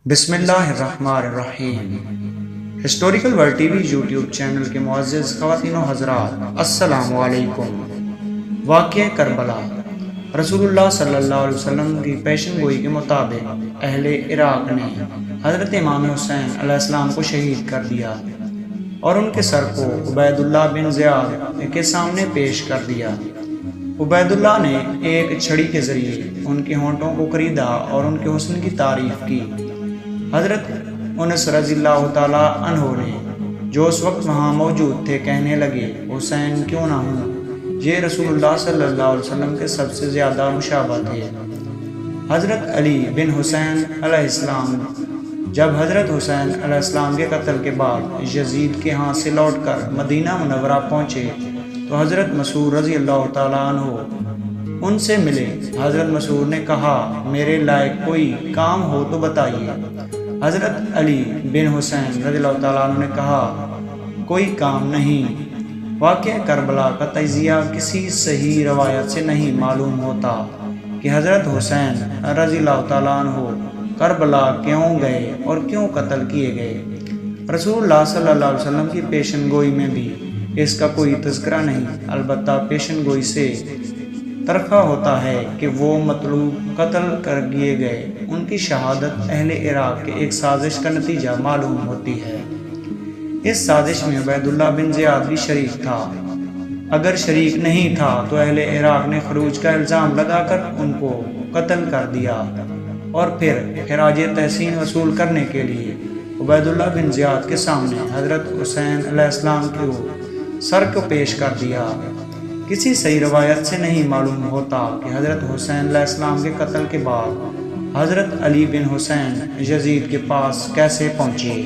بسم اللہ الرحمن الرحیم۔ Historical world T V YouTube channel کے معزز خواتین و حضرات، السلام علیکم۔ واقعہ کربلا۔ رسول اللہ صلی اللہ علیہ وسلم کی پیشن گوئی کے مطابق اہل عراق نے حضرت امام حسین علیہ السلام کو شہید کر دیا اور ان کے سر کو عبید اللہ بن زیاد کے سامنے پیش کر دیا۔ عبید اللہ نے ایک چھڑی کے ذریعے ان کے ہونٹوں کو خریدا اور ان کے حسن کی تعریف کی۔ حضرت انس رضی اللہ تعالیٰ عنہ نے، جو اس وقت وہاں موجود تھے، کہنے لگے، حسین کیوں نہ ہوں، یہ رسول اللہ صلی اللہ علیہ وسلم کے سب سے زیادہ مشابہ تھے۔ حضرت علی بن حسین علیہ السلام جب حضرت حسین علیہ السلام کے قتل کے بعد یزید کے ہاں سے لوٹ کر مدینہ منورہ پہنچے تو حضرت مسعود رضی اللہ تعالیٰ عنہ ان سے ملے۔ حضرت مسعود نے کہا، میرے لائق کوئی کام ہو تو بتائیے۔ حضرت علی بن حسین رضی اللہ تعالیٰ عنہ نے کہا، کوئی کام نہیں۔ واقعہ کربلا کا تجزیہ کسی صحیح روایت سے نہیں معلوم ہوتا کہ حضرت حسین رضی اللہ تعالیٰ عنہ کربلا کیوں گئے اور کیوں قتل کیے گئے۔ رسول اللہ صلی اللہ علیہ وسلم کی پیشن گوئی میں بھی اس کا کوئی تذکرہ نہیں، البتہ پیشن گوئی سے ترقہ ہوتا ہے کہ وہ مطلوب قتل کر دیے گئے۔ ان کی شہادت اہل عراق کے ایک سازش کا نتیجہ معلوم ہوتی ہے۔ اس سازش میں عبید اللہ بن زیاد بھی شریک تھا۔ اگر شریک نہیں تھا تو اہل عراق نے خروج کا الزام لگا کر ان کو قتل کر دیا اور پھر خراج تحسین وصول کرنے کے لیے عبید اللہ بن زیاد کے سامنے حضرت حسین علیہ السلام کے سر کو پیش کر دیا۔ کسی صحیح روایت سے نہیں معلوم ہوتا کہ حضرت حسین علیہ السلام کے قتل کے بعد حضرت علی بن حسین یزید کے پاس کیسے پہنچے۔